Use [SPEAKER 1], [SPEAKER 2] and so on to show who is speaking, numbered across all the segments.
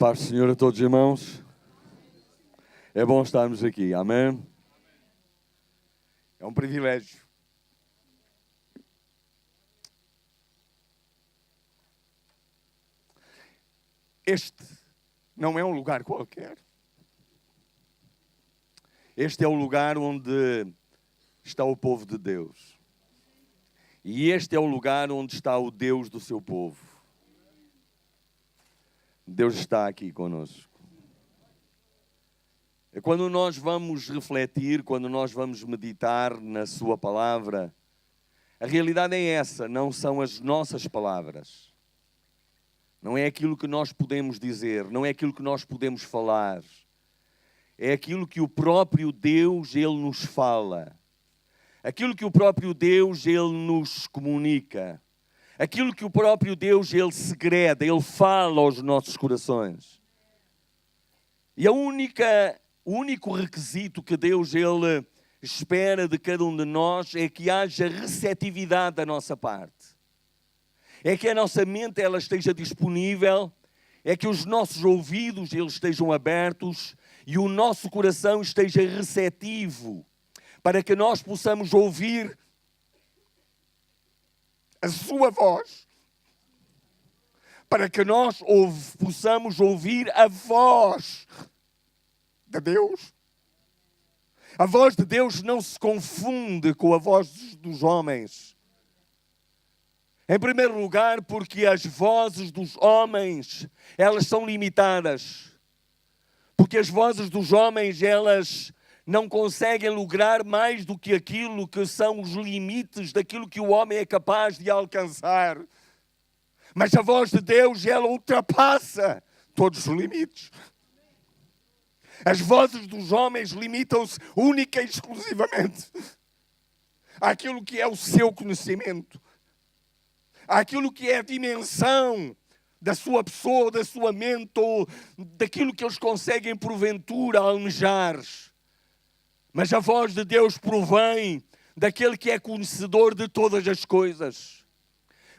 [SPEAKER 1] paz do Senhor a todos os irmãos. É bom estarmos aqui, amém? É um privilégio. Este não é um lugar qualquer. Este é o lugar onde está o povo de Deus. E este é o lugar onde está o Deus do seu povo. Deus está aqui conosco. É quando nós vamos refletir, quando nós vamos meditar na sua palavra, a realidade é essa, não são as nossas palavras. Não é aquilo que nós podemos dizer, não é aquilo que nós podemos falar. É aquilo que o próprio Deus, Ele nos fala. Aquilo que o próprio Deus, Ele nos comunica. Aquilo que o próprio Deus, Ele segreda, Ele fala aos nossos corações. E o único requisito que Deus, Ele espera de cada um de nós é que haja receptividade da nossa parte. É que a nossa mente, ela esteja disponível, é que os nossos ouvidos, eles estejam abertos e o nosso coração esteja receptivo para que nós possamos ouvir a sua voz, para que nós possamos ouvir a voz de Deus. A voz de Deus não se confunde com a voz dos homens. Em primeiro lugar, porque as vozes dos homens, elas são limitadas. Porque as vozes dos homens, elas não conseguem lograr mais do que aquilo que são os limites daquilo que o homem é capaz de alcançar. Mas a voz de Deus, ela ultrapassa todos os limites. As vozes dos homens limitam-se única e exclusivamente àquilo que é o seu conhecimento, àquilo que é a dimensão da sua pessoa, da sua mente, ou daquilo que eles conseguem porventura almejar. Mas a voz de Deus provém daquele que é conhecedor de todas as coisas.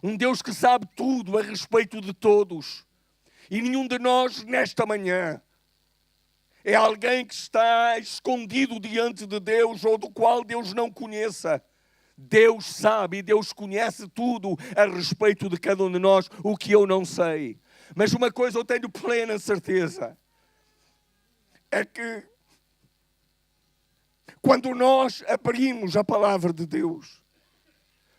[SPEAKER 1] Um Deus que sabe tudo a respeito de todos. E nenhum de nós, nesta manhã, é alguém que está escondido diante de Deus ou do qual Deus não conheça. Deus sabe e Deus conhece tudo a respeito de cada um de nós, o que eu não sei. Mas uma coisa eu tenho plena certeza, é que quando nós abrimos a palavra de Deus,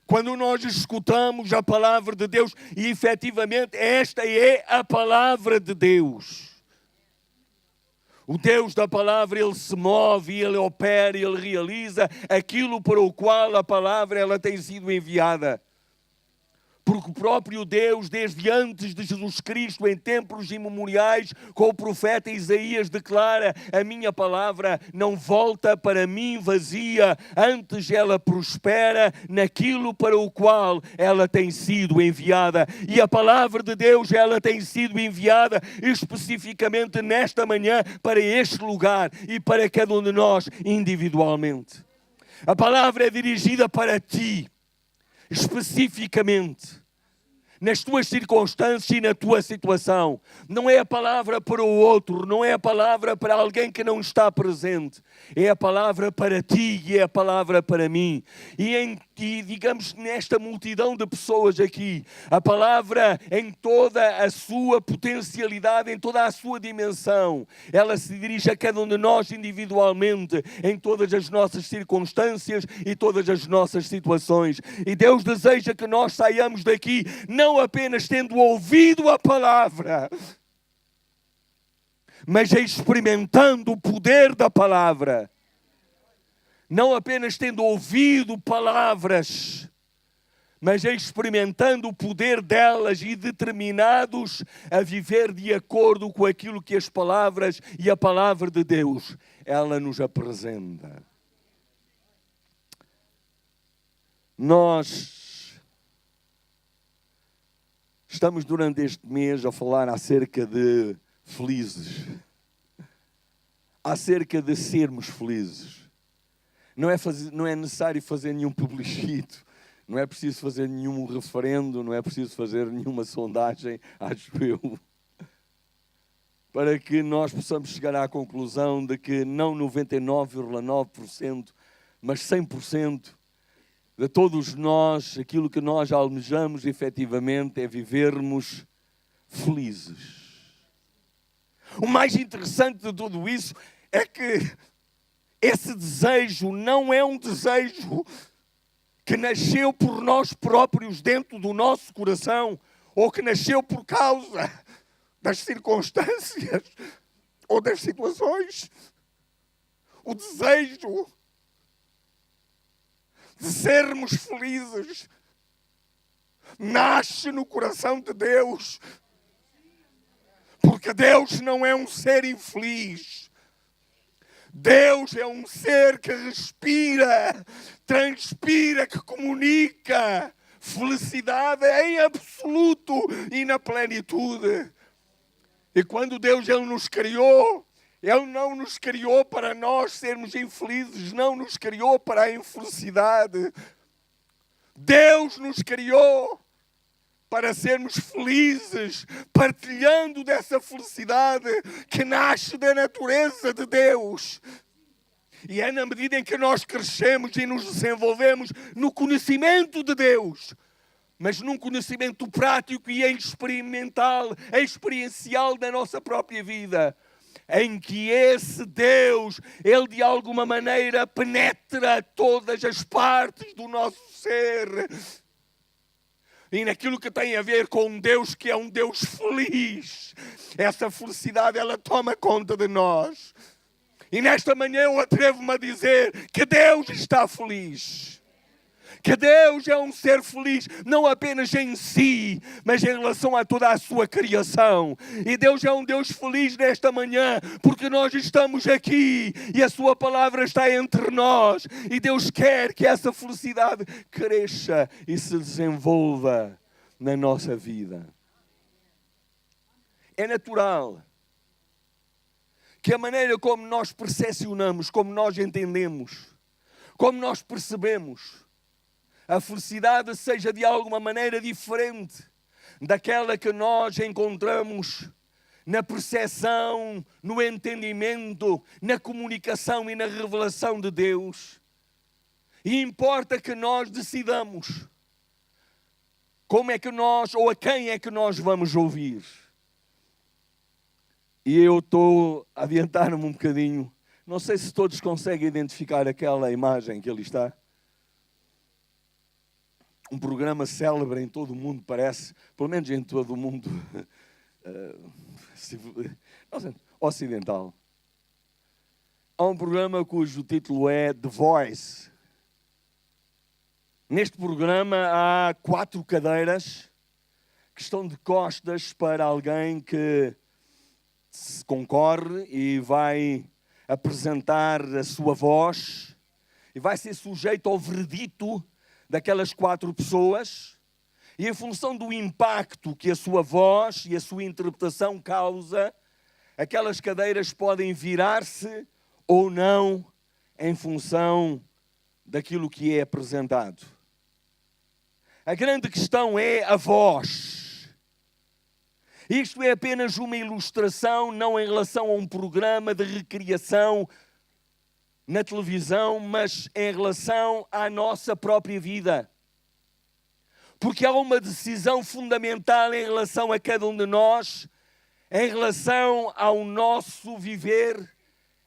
[SPEAKER 1] quando nós escutamos a palavra de Deus, e efetivamente esta é a palavra de Deus. O Deus da palavra, Ele se move, Ele opera, Ele realiza aquilo para o qual a palavra ela tem sido enviada. Porque o próprio Deus, desde antes de Jesus Cristo, em tempos imemoriais, com o profeta Isaías, declara: a minha palavra não volta para mim vazia, antes ela prospera naquilo para o qual ela tem sido enviada. E a palavra de Deus, ela tem sido enviada especificamente nesta manhã para este lugar e para cada um de nós individualmente. A palavra é dirigida para ti, especificamente, nas tuas circunstâncias e na tua situação. Não é a palavra para o outro, não é a palavra para alguém que não está presente. É a palavra para ti e é a palavra para mim. E digamos, nesta multidão de pessoas aqui, a palavra em toda a sua potencialidade, em toda a sua dimensão, ela se dirige a cada um de nós individualmente, em todas as nossas circunstâncias e todas as nossas situações. E Deus deseja que nós saiamos daqui não apenas tendo ouvido a palavra, mas experimentando o poder da palavra. Não apenas tendo ouvido palavras, mas experimentando o poder delas e determinados a viver de acordo com aquilo que as palavras e a palavra de Deus, ela nos apresenta. Nós estamos durante este mês a falar acerca de felizes, acerca de sermos felizes. Não é necessário fazer nenhum plebiscito, não é preciso fazer nenhum referendo, não é preciso fazer nenhuma sondagem, acho eu. para que nós possamos chegar à conclusão de que não 99,9%, mas 100% de todos nós, aquilo que nós almejamos efetivamente é vivermos felizes. O mais interessante de tudo isso é que esse desejo não é um desejo que nasceu por nós próprios dentro do nosso coração, ou que nasceu por causa das circunstâncias ou das situações. O desejo de sermos felizes nasce no coração de Deus, porque Deus não é um ser infeliz. Deus é um ser que respira, transpira, que comunica felicidade em absoluto e na plenitude. E quando Deus Ele nos criou, Ele não nos criou para nós sermos infelizes, não nos criou para a infelicidade. Deus nos criou para sermos felizes, partilhando dessa felicidade que nasce da natureza de Deus. E é na medida em que nós crescemos e nos desenvolvemos no conhecimento de Deus, mas num conhecimento prático e experiencial da nossa própria vida, em que esse Deus, Ele de alguma maneira penetra todas as partes do nosso ser. E naquilo que tem a ver com um Deus que é um Deus feliz, essa felicidade, ela toma conta de nós. E nesta manhã eu atrevo-me a dizer que Deus está feliz. Que Deus é um ser feliz, não apenas em si, mas em relação a toda a sua criação. E Deus é um Deus feliz nesta manhã, porque nós estamos aqui e a sua palavra está entre nós. E Deus quer que essa felicidade cresça e se desenvolva na nossa vida. É natural que a maneira como nós percepcionamos, como nós entendemos, como nós percebemos a felicidade seja de alguma maneira diferente daquela que nós encontramos na percepção, no entendimento, na comunicação e na revelação de Deus. E importa que nós decidamos como é que nós, ou a quem é que nós vamos ouvir. E eu estou a adiantar-me um bocadinho. Não sei se todos conseguem identificar aquela imagem que ali está. Um programa célebre em todo o mundo, parece, pelo menos em todo o mundo ocidental. Há um programa cujo título é The Voice. Neste programa há 4 cadeiras que estão de costas para alguém que concorre e vai apresentar a sua voz e vai ser sujeito ao veredito daquelas 4 pessoas, e em função do impacto que a sua voz e a sua interpretação causa, aquelas cadeiras podem virar-se ou não em função daquilo que é apresentado. A grande questão é a voz. Isto é apenas uma ilustração, não em relação a um programa de recriação na televisão, mas em relação à nossa própria vida. Porque há uma decisão fundamental em relação a cada um de nós, em relação ao nosso viver,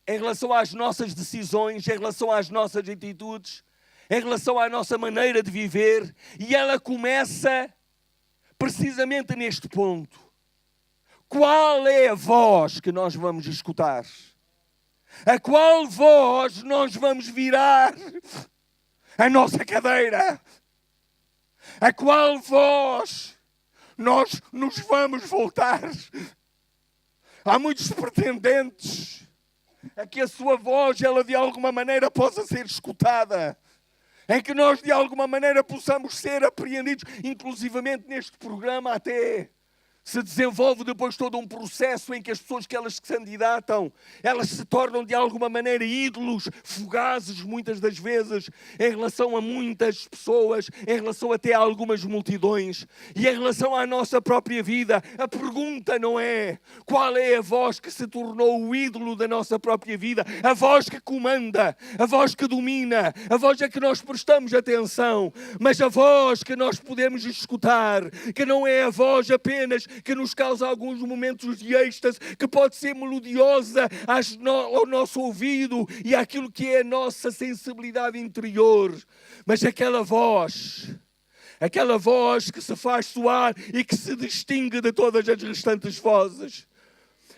[SPEAKER 1] em relação às nossas decisões, em relação às nossas atitudes, em relação à nossa maneira de viver, e ela começa precisamente neste ponto. Qual é a voz que nós vamos escutar? A qual voz nós vamos virar a nossa cadeira? A qual voz nós nos vamos voltar? Há muitos pretendentes a que a sua voz, ela de alguma maneira possa ser escutada, em que nós de alguma maneira possamos ser apreendidos, inclusivamente neste programa até se desenvolve depois todo um processo em que as pessoas que elas se candidatam, elas se tornam de alguma maneira ídolos fugazes muitas das vezes em relação a muitas pessoas, em relação até a algumas multidões. E em relação à nossa própria vida, a pergunta não é qual é a voz que se tornou o ídolo da nossa própria vida, a voz que comanda, a voz que domina, a voz a que nós prestamos atenção, mas a voz que nós podemos escutar, que não é a voz apenas que nos causa alguns momentos de êxtase, que pode ser melodiosa ao nosso ouvido e àquilo que é a nossa sensibilidade interior, mas aquela voz que se faz soar e que se distingue de todas as restantes vozes.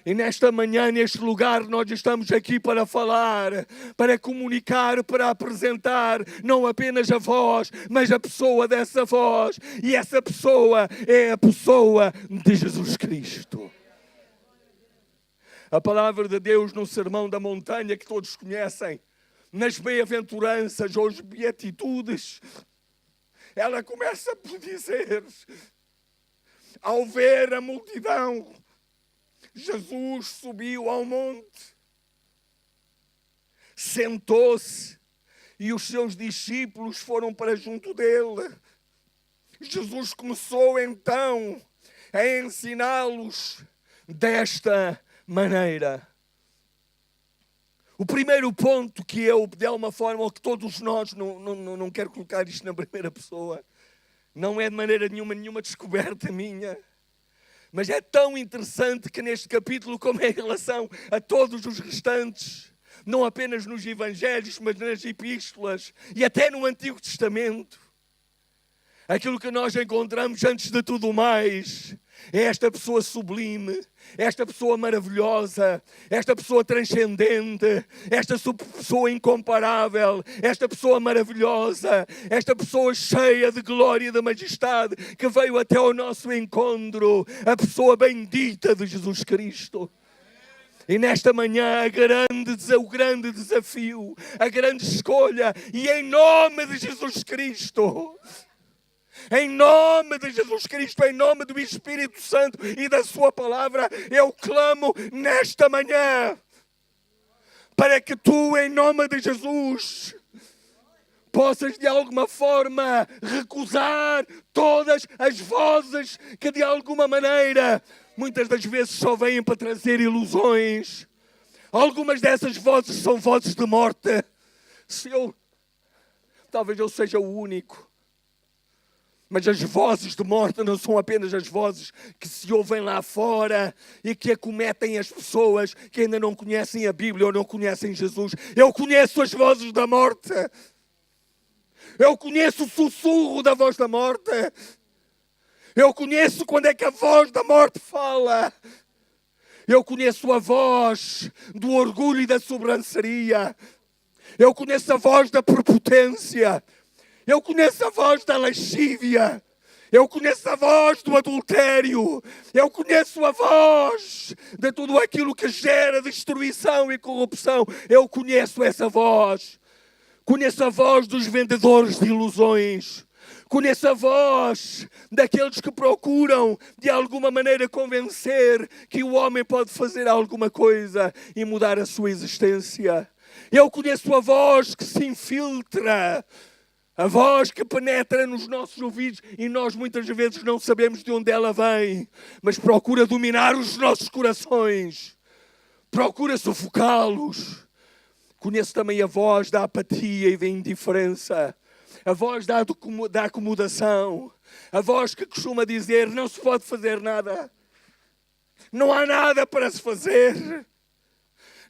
[SPEAKER 1] E nesta manhã, neste lugar, nós estamos aqui para falar, para comunicar, para apresentar não apenas a voz, mas a pessoa dessa voz. E essa pessoa é a pessoa de Jesus Cristo. A palavra de Deus no Sermão da Montanha, que todos conhecem, nas bem-aventuranças ou as beatitudes, ela começa por dizer: ao ver a multidão, Jesus subiu ao monte, sentou-se e os seus discípulos foram para junto dele. Jesus começou então a ensiná-los desta maneira. O primeiro ponto que eu, de alguma forma, ou que todos nós, não quero colocar isto na primeira pessoa, não é de maneira nenhuma descoberta minha, mas é tão interessante que neste capítulo, como é em relação a todos os restantes, não apenas nos Evangelhos, mas nas Epístolas e até no Antigo Testamento, aquilo que nós encontramos antes de tudo mais é esta pessoa sublime, esta pessoa maravilhosa, esta pessoa transcendente, esta pessoa incomparável, esta pessoa maravilhosa, esta pessoa cheia de glória e de majestade que veio até ao nosso encontro, a pessoa bendita de Jesus Cristo. E nesta manhã o grande desafio, a grande escolha, e em nome de Jesus Cristo, em nome de Jesus Cristo, em nome do Espírito Santo e da sua palavra, eu clamo nesta manhã para que tu, em nome de Jesus, possas de alguma forma recusar todas as vozes que de alguma maneira muitas das vezes só vêm para trazer ilusões. Algumas dessas vozes são vozes de morte. Talvez eu seja o único. Mas as vozes de morte não são apenas as vozes que se ouvem lá fora e que acometem as pessoas que ainda não conhecem a Bíblia ou não conhecem Jesus. Eu conheço as vozes da morte. Eu conheço o sussurro da voz da morte. Eu conheço quando é que a voz da morte fala. Eu conheço a voz do orgulho e da sobranceria. Eu conheço a voz da prepotência. Eu conheço a voz da lascívia. Eu conheço a voz do adultério. Eu conheço a voz de tudo aquilo que gera destruição e corrupção. Eu conheço essa voz. Conheço a voz dos vendedores de ilusões. Conheço a voz daqueles que procuram, de alguma maneira, convencer que o homem pode fazer alguma coisa e mudar a sua existência. Eu conheço a voz que se infiltra, a voz que penetra nos nossos ouvidos e nós muitas vezes não sabemos de onde ela vem, mas procura dominar os nossos corações, procura sufocá-los. Conheço também a voz da apatia e da indiferença, a voz da acomodação, a voz que costuma dizer: não se pode fazer nada, não há nada para se fazer,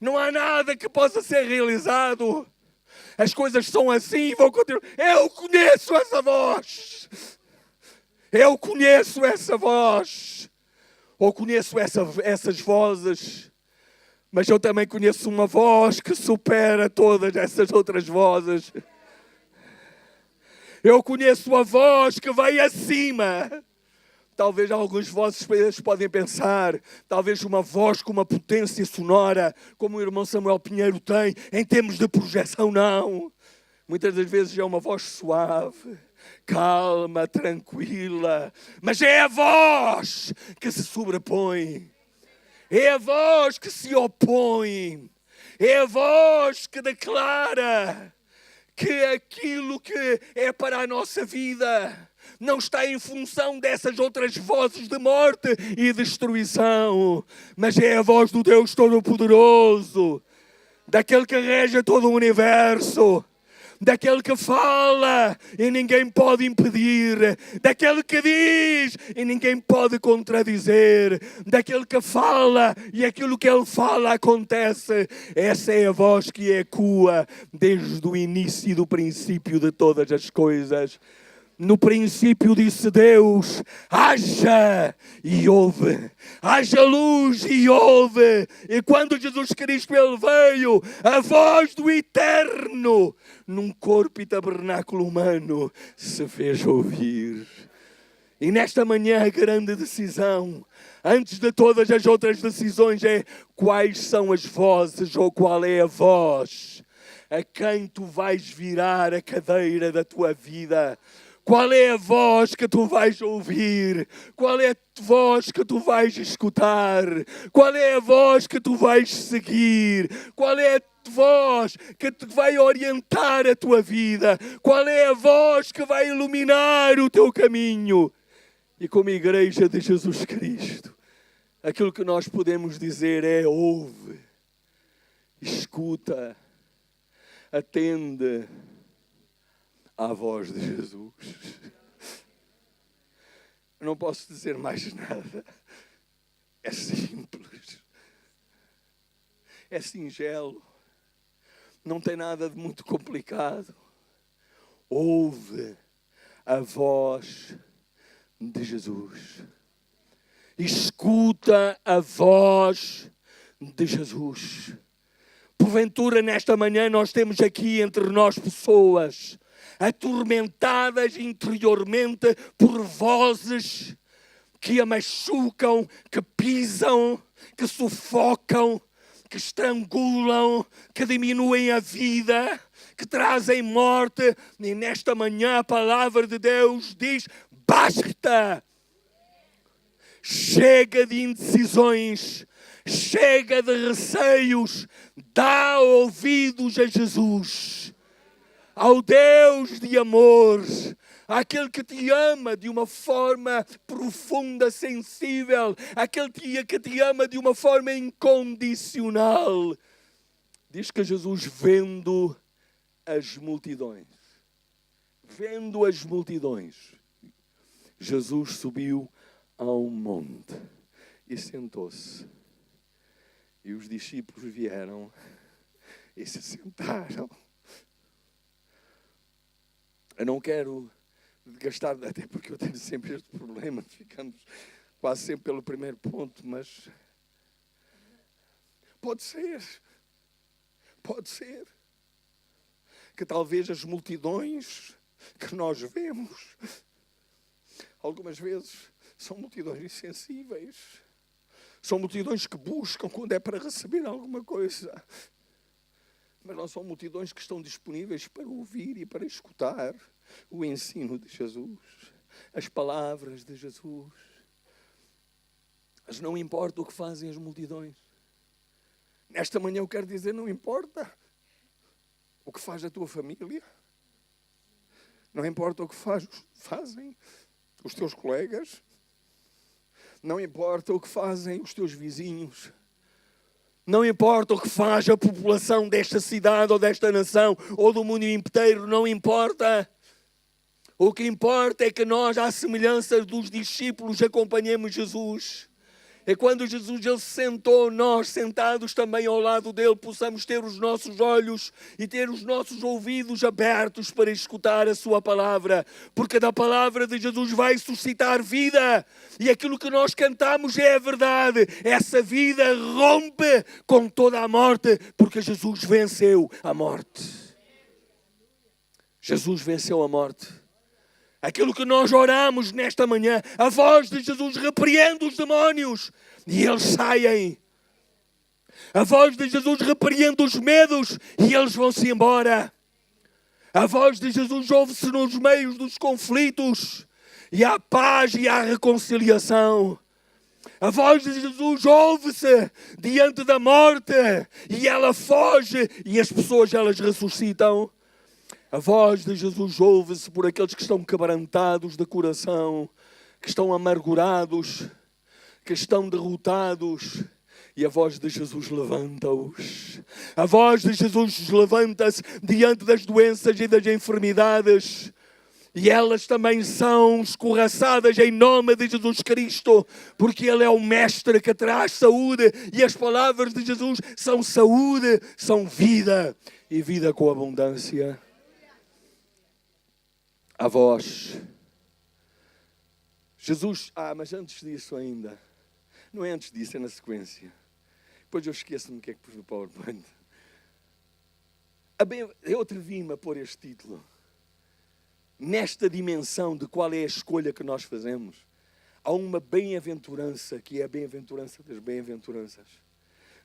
[SPEAKER 1] não há nada que possa ser realizado. As coisas são assim e vão continuar. Eu conheço essa voz. Eu conheço essa voz. Ou conheço essas vozes. Mas eu também conheço uma voz que supera todas essas outras vozes. Eu conheço a voz que vai acima. Talvez alguns de vocês podem pensar, talvez uma voz com uma potência sonora, como o irmão Samuel Pinheiro tem, em termos de projeção, não. Muitas das vezes é uma voz suave, calma, tranquila, mas é a voz que se sobrepõe. É a voz que se opõe. É a voz que declara que aquilo que é para a nossa vida não está em função dessas outras vozes de morte e destruição, mas é a voz do Deus Todo-Poderoso, daquele que rege todo o universo, daquele que fala e ninguém pode impedir, daquele que diz e ninguém pode contradizer, daquele que fala e aquilo que ele fala acontece. Essa é a voz que ecoa desde o início e do princípio de todas as coisas. No princípio disse Deus, haja e houve. Haja luz e houve. E quando Jesus Cristo ele veio, a voz do Eterno, num corpo e tabernáculo humano, se fez ouvir. E nesta manhã a grande decisão, antes de todas as outras decisões, é quais são as vozes ou qual é a voz a quem tu vais virar a cadeira da tua vida. Qual é a voz que tu vais ouvir? Qual é a voz que tu vais escutar? Qual é a voz que tu vais seguir? Qual é a voz que te vai orientar a tua vida? Qual é a voz que vai iluminar o teu caminho? E como igreja de Jesus Cristo, aquilo que nós podemos dizer é: ouve, escuta, atende à voz de Jesus. Eu não posso dizer mais nada. É simples. É singelo. Não tem nada de muito complicado. Ouve a voz de Jesus. Escuta a voz de Jesus. Porventura, nesta manhã, nós temos aqui entre nós pessoas atormentadas interiormente por vozes que a machucam, que pisam, que sufocam, que estrangulam, que diminuem a vida, que trazem morte. E nesta manhã a palavra de Deus diz: basta! Chega de indecisões, chega de receios, dá ouvidos a Jesus, ao Deus de amor, àquele que te ama de uma forma profunda, sensível, aquele que te ama de uma forma incondicional. Diz que Jesus, vendo as multidões, Jesus subiu a um monte e sentou-se. E os discípulos vieram e se sentaram. Eu não quero gastar, até porque eu tenho sempre este problema, ficamos quase sempre pelo primeiro ponto, mas pode ser que talvez as multidões que nós vemos, algumas vezes, são multidões insensíveis, são multidões que buscam quando é para receber alguma coisa, mas não são multidões que estão disponíveis para ouvir e para escutar o ensino de Jesus, as palavras de Jesus. Mas não importa o que fazem as multidões. Nesta manhã eu quero dizer, não importa o que faz a tua família, não importa o que fazem os teus colegas, não importa o que fazem os teus vizinhos, não importa o que faz a população desta cidade ou desta nação ou do mundo inteiro, não importa. O que importa é que nós, à semelhança dos discípulos, acompanhemos Jesus. É quando Jesus ele se sentou, nós sentados também ao lado dele, possamos ter os nossos olhos e ter os nossos ouvidos abertos para escutar a sua palavra. Porque da palavra de Jesus vai suscitar vida. E aquilo que nós cantamos é a verdade. Essa vida rompe com toda a morte, porque Jesus venceu a morte. Jesus venceu a morte. Aquilo que nós oramos nesta manhã, a voz de Jesus repreende os demónios e eles saem. A voz de Jesus repreende os medos e eles vão-se embora. A voz de Jesus ouve-se nos meios dos conflitos. E há paz e há reconciliação. A voz de Jesus ouve-se diante da morte. E ela foge e as pessoas elas ressuscitam. A voz de Jesus ouve-se por aqueles que estão quebrantados de coração. Que estão amargurados. Que estão derrotados. E a voz de Jesus levanta-os. A voz de Jesus levanta-se diante das doenças e das enfermidades. E elas também são escorraçadas em nome de Jesus Cristo. Porque Ele é o Mestre que traz saúde. E as palavras de Jesus são saúde, são vida. E vida com abundância. A voz. Jesus... mas antes disso ainda. Não é antes disso, é na sequência. Depois eu esqueço-me o que é que pus no PowerPoint. Eu atrevi-me a pôr este título. Nesta dimensão de qual é a escolha que nós fazemos, há uma bem-aventurança que é a bem-aventurança das bem-aventuranças.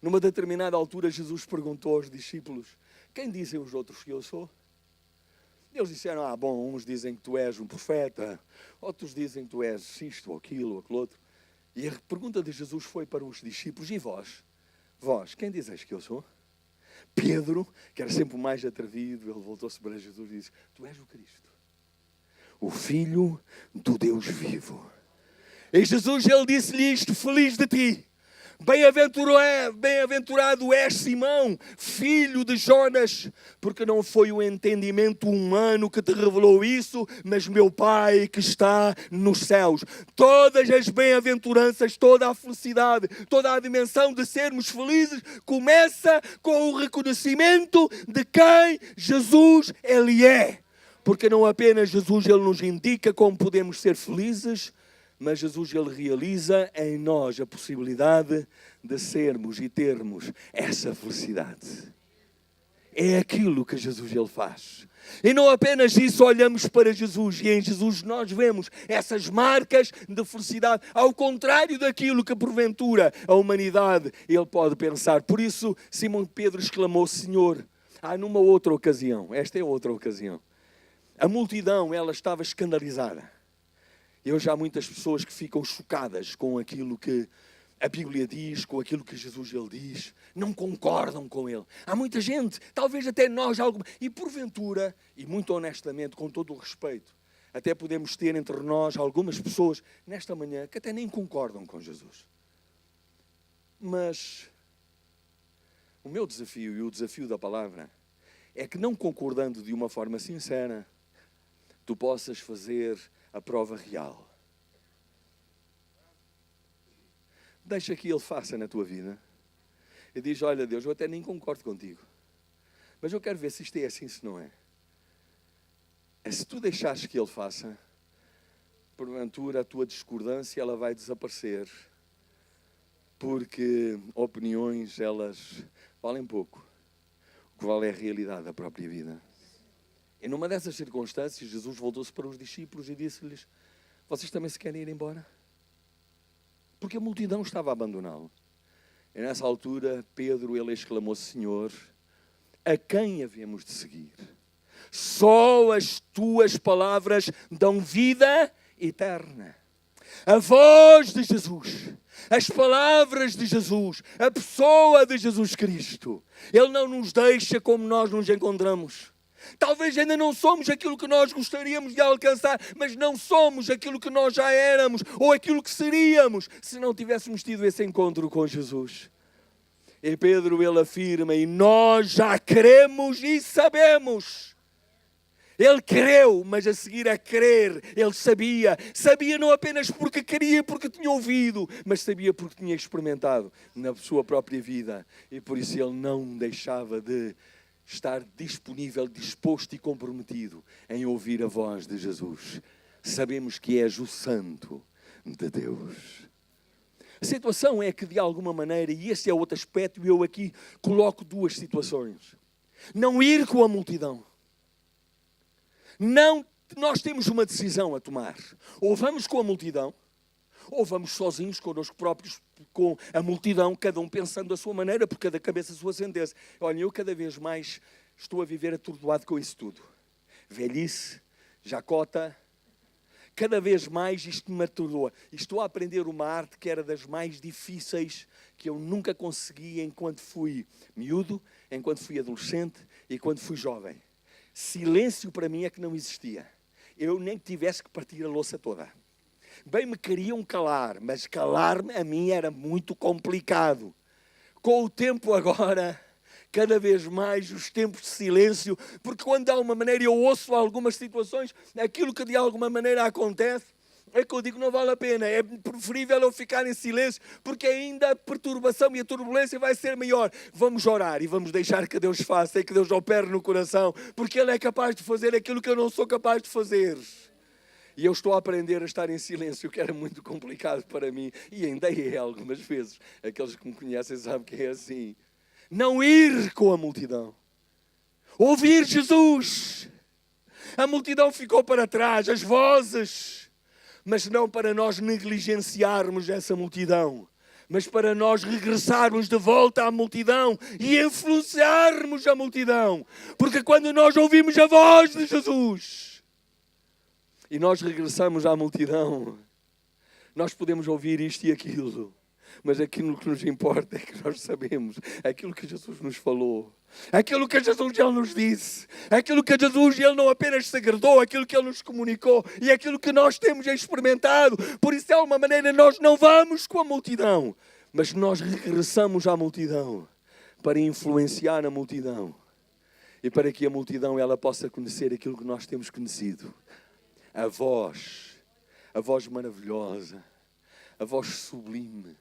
[SPEAKER 1] Numa determinada altura, Jesus perguntou aos discípulos: quem dizem os outros que eu sou? Eles disseram: bom, uns dizem que tu és um profeta, outros dizem que tu és isto, ou aquilo, ou aquilo outro. E a pergunta de Jesus foi para os discípulos: e vós? Vós, quem dizeis que eu sou? Pedro, que era sempre o mais atrevido, ele voltou-se para Jesus e disse: tu és o Cristo, o Filho do Deus vivo. E Jesus, ele disse-lhe isto: feliz de ti. Bem-aventurado és, Simão, filho de Jonas, porque não foi o entendimento humano que te revelou isso, mas meu Pai que está nos céus. Todas as bem-aventuranças, toda a felicidade, toda a dimensão de sermos felizes, começa com o reconhecimento de quem Jesus Ele é. Porque não apenas Jesus Ele nos indica como podemos ser felizes, mas Jesus Ele realiza em nós a possibilidade de sermos e termos essa felicidade. É aquilo que Jesus Ele faz. E não apenas isso, olhamos para Jesus e em Jesus nós vemos essas marcas de felicidade, ao contrário daquilo que porventura a humanidade Ele pode pensar. Por isso Simão Pedro exclamou: Senhor, numa outra ocasião, esta é outra ocasião, a multidão ela estava escandalizada. E hoje há muitas pessoas que ficam chocadas com aquilo que a Bíblia diz, com aquilo que Jesus Ele diz, não concordam com Ele. Há muita gente, talvez até nós, e porventura, e muito honestamente, com todo o respeito, até podemos ter entre nós algumas pessoas nesta manhã que até nem concordam com Jesus. Mas o meu desafio e o desafio da palavra é que, não concordando de uma forma sincera, tu possas fazer a prova real. Deixa que Ele faça na tua vida. E diz: olha Deus, eu até nem concordo contigo, mas eu quero ver se isto é assim, se não é. Se tu deixares que Ele faça, porventura a tua discordância ela vai desaparecer. Porque opiniões elas valem pouco. O que vale é a realidade da própria vida. E numa dessas circunstâncias, Jesus voltou-se para os discípulos e disse-lhes: vocês também se querem ir embora? Porque a multidão estava a abandoná-lo. E nessa altura, Pedro, ele exclamou: Senhor, a quem havemos de seguir? Só as tuas palavras dão vida eterna. A voz de Jesus, as palavras de Jesus, a pessoa de Jesus Cristo. Ele não nos deixa como nós nos encontramos. Talvez ainda não somos aquilo que nós gostaríamos de alcançar, mas não somos aquilo que nós já éramos ou aquilo que seríamos se não tivéssemos tido esse encontro com Jesus. E Pedro, ele afirma: e nós já cremos e sabemos. Ele creu, mas a seguir a crer, ele sabia não apenas porque queria, porque tinha ouvido, mas sabia porque tinha experimentado na sua própria vida. E por isso ele não deixava de estar disponível, disposto e comprometido em ouvir a voz de Jesus. Sabemos que és o Santo de Deus. A situação é que, de alguma maneira, e esse é outro aspecto, eu aqui coloco duas situações. Não ir com a multidão. Não, nós temos uma decisão a tomar. Ou vamos com a multidão, ou vamos sozinhos, connosco próprios, com a multidão, cada um pensando da sua maneira, por cada cabeça a sua sentença. Olha, eu cada vez mais estou a viver atordoado com isso tudo. velhice, jacota. Cada vez mais isto me atordoa. E estou a aprender uma arte que era das mais difíceis, que eu nunca consegui enquanto fui miúdo, enquanto fui adolescente e quando fui jovem. Silêncio para mim é que não existia. Eu nem que tivesse que partir a louça toda. Bem me queriam calar, mas calar-me a mim era muito complicado. Com o tempo agora, cada vez mais os tempos de silêncio, porque quando de alguma maneira eu ouço algumas situações, aquilo que de alguma maneira acontece, é que eu digo, não vale a pena, é preferível eu ficar em silêncio, porque ainda a perturbação e a turbulência vai ser maior. Vamos orar e vamos deixar que Deus faça e que Deus opere no coração, porque Ele é capaz de fazer aquilo que eu não sou capaz de fazer. E eu estou a aprender a estar em silêncio, que era muito complicado para mim, e ainda é algumas vezes. Aqueles que me conhecem sabem que é assim. Não ir com a multidão. Ouvir Jesus. A multidão ficou para trás, as vozes. Mas não para nós negligenciarmos essa multidão, mas para nós regressarmos de volta à multidão e influenciarmos a multidão. Porque quando nós ouvimos a voz de Jesus e nós regressamos à multidão, nós podemos ouvir isto e aquilo. Mas aquilo que nos importa é que nós sabemos aquilo que Jesus nos falou, aquilo que Jesus Ele nos disse, aquilo que Jesus Ele não apenas sagradou, aquilo que Ele nos comunicou e aquilo que nós temos experimentado. Por isso, de alguma maneira, nós não vamos com a multidão, mas nós regressamos à multidão para influenciar a multidão e para que a multidão ela possa conhecer aquilo que nós temos conhecido. A voz maravilhosa, a voz sublime,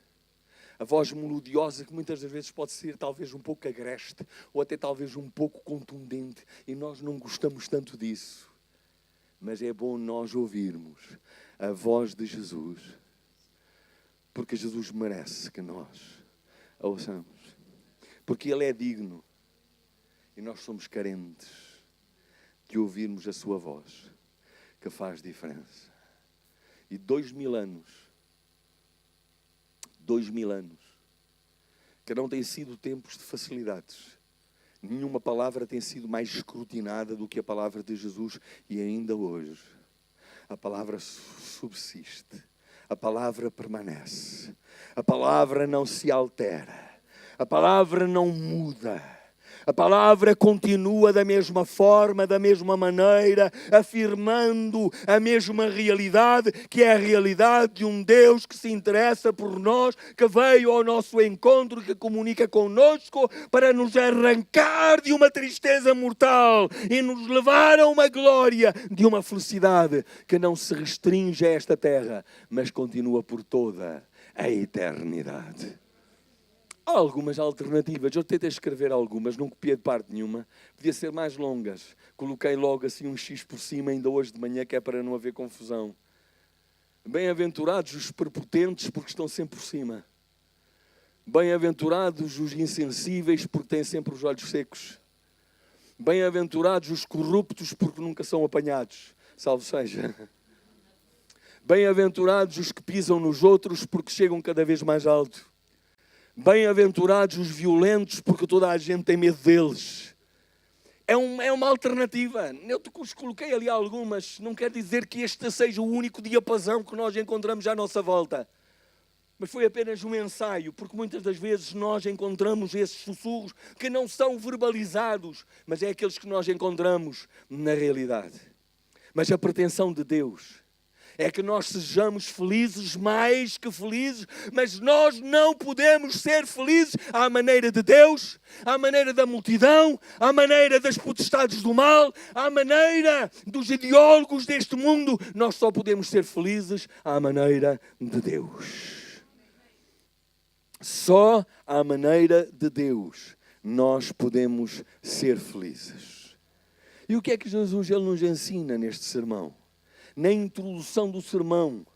[SPEAKER 1] a voz melodiosa que muitas das vezes pode ser talvez um pouco agreste ou até talvez um pouco contundente e nós não gostamos tanto disso. Mas é bom nós ouvirmos a voz de Jesus, porque Jesus merece que nós a ouçamos. Porque Ele é digno e nós somos carentes de ouvirmos a sua voz, que faz diferença. E 2000 anos, que não têm sido tempos de facilidades. Nenhuma palavra tem sido mais escrutinada do que a palavra de Jesus e ainda hoje a palavra subsiste, a palavra permanece, a palavra não se altera, a palavra não muda. A palavra continua da mesma forma, da mesma maneira, afirmando a mesma realidade, que é a realidade de um Deus que se interessa por nós, que veio ao nosso encontro, que comunica conosco para nos arrancar de uma tristeza mortal e nos levar a uma glória de uma felicidade que não se restringe a esta terra, mas continua por toda a eternidade. Há algumas alternativas, eu tentei escrever algumas, não copiei de parte nenhuma, podia ser mais longas. Coloquei logo assim um X por cima ainda hoje de manhã, que é para não haver confusão. Bem-aventurados os prepotentes, porque estão sempre por cima. Bem-aventurados os insensíveis, porque têm sempre os olhos secos. Bem-aventurados os corruptos, porque nunca são apanhados. Salve seja. Bem-aventurados os que pisam nos outros, porque chegam cada vez mais alto. Bem-aventurados os violentos, porque toda a gente tem medo deles. É uma alternativa. Eu coloquei ali algumas. Não quer dizer que este seja o único diapasão que nós encontramos à nossa volta. Mas foi apenas um ensaio, porque muitas das vezes nós encontramos esses sussurros que não são verbalizados, mas é aqueles que nós encontramos na realidade. Mas a pretensão de Deus é que nós sejamos felizes, mais que felizes, mas nós não podemos ser felizes à maneira de Deus, à maneira da multidão, à maneira das potestades do mal, à maneira dos ideólogos deste mundo. Nós só podemos ser felizes à maneira de Deus. Só à maneira de Deus nós podemos ser felizes. E o que é que Jesus ele nos ensina neste sermão? Na introdução do sermão,